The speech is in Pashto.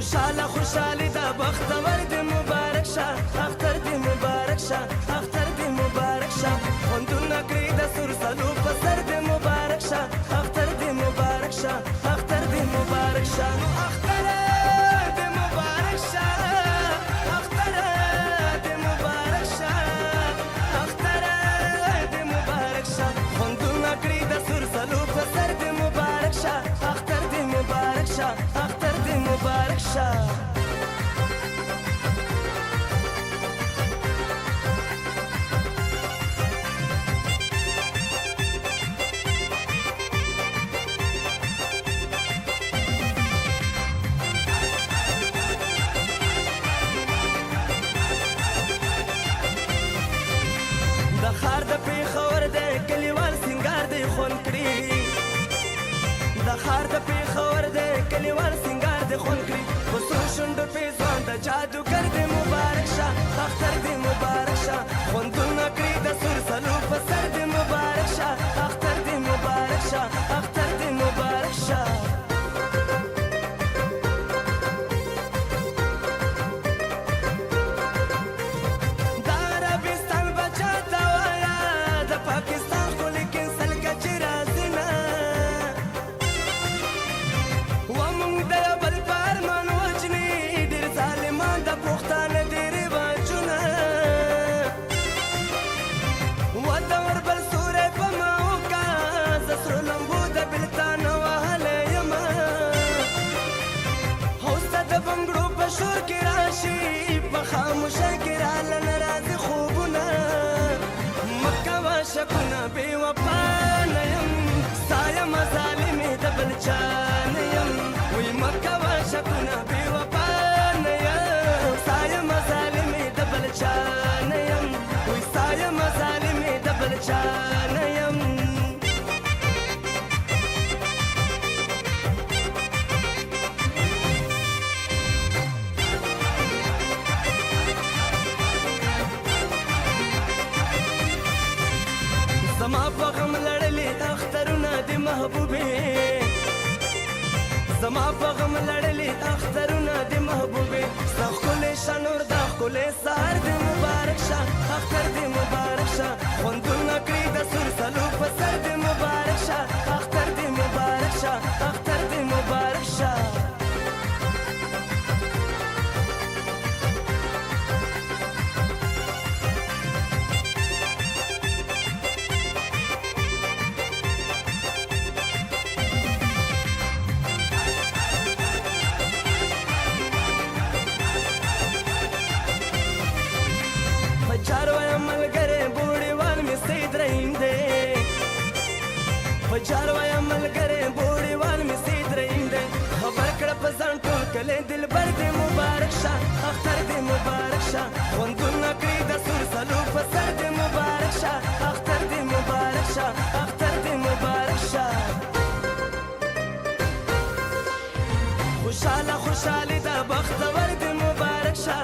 خوشاله خوشالي دا بختور دې مبارک شه اختر دې مبارک شه اختر دې مبارک شه خوندونه کړي د سرسلو په سر دې مبارک شه اختر دې مبارک شه اختر دې مبارک شه نو اختر دې مبارک شه اختر دې مبارک شه اختر دې مبارک شه خوندونه کړي د سرسلو په سر دې مبارک شه اختر دې مبارک شه اختر دې مبارک شه د ښار د پېښور دی کلیوال سینګار دی خوند کړي د ښار د پېښور دی کلیوال سینګار دی خوند کړي په څو شونډو پېزوان د جادوګر دی مبارک شه اختر دی مبارک شه خوندونه کړي د سرسلو په سر دی مبارک شه اختر دی مبارک شه اختر دی مبارک شه شور کې راشي په خاموشه کې راله ناراضي خوبونه مکه وا شکونه بې وفا نه یم ستا یمه ظالمې د بل چا نه یم وی مکه وا شکونه بې وفا نه یم ستا یمه ظالمې د بل چا نه یم وی ستا یمه ظالمې د بل چا نه یم زما په غم لړلې اخترونه د محبوبې زما په غم لړلې اخترونه د محبوبې ستا ښکلی شانور دا ښکلی سهار د مبارک شه اختر د مبارک شه خوندونه کړي د سرسلو په سر د مبارک شه اختر د مبارک شه اختر د مبارک شه چاروایا ملګری بوډیوال مې سید رحیم دی په چاروایا ملګری بوډیوال مې سید رحیم دی خبر کړه په ځان ټول کلی دلبر دې مبارک شه اختر دې مبارک شه خوندونه کړي د سرسلو په سر دې مبارک شه اختر دې مبارک شه اختر دې مبارک شه خوشاله خوشالي دا بختور دې مبارک شه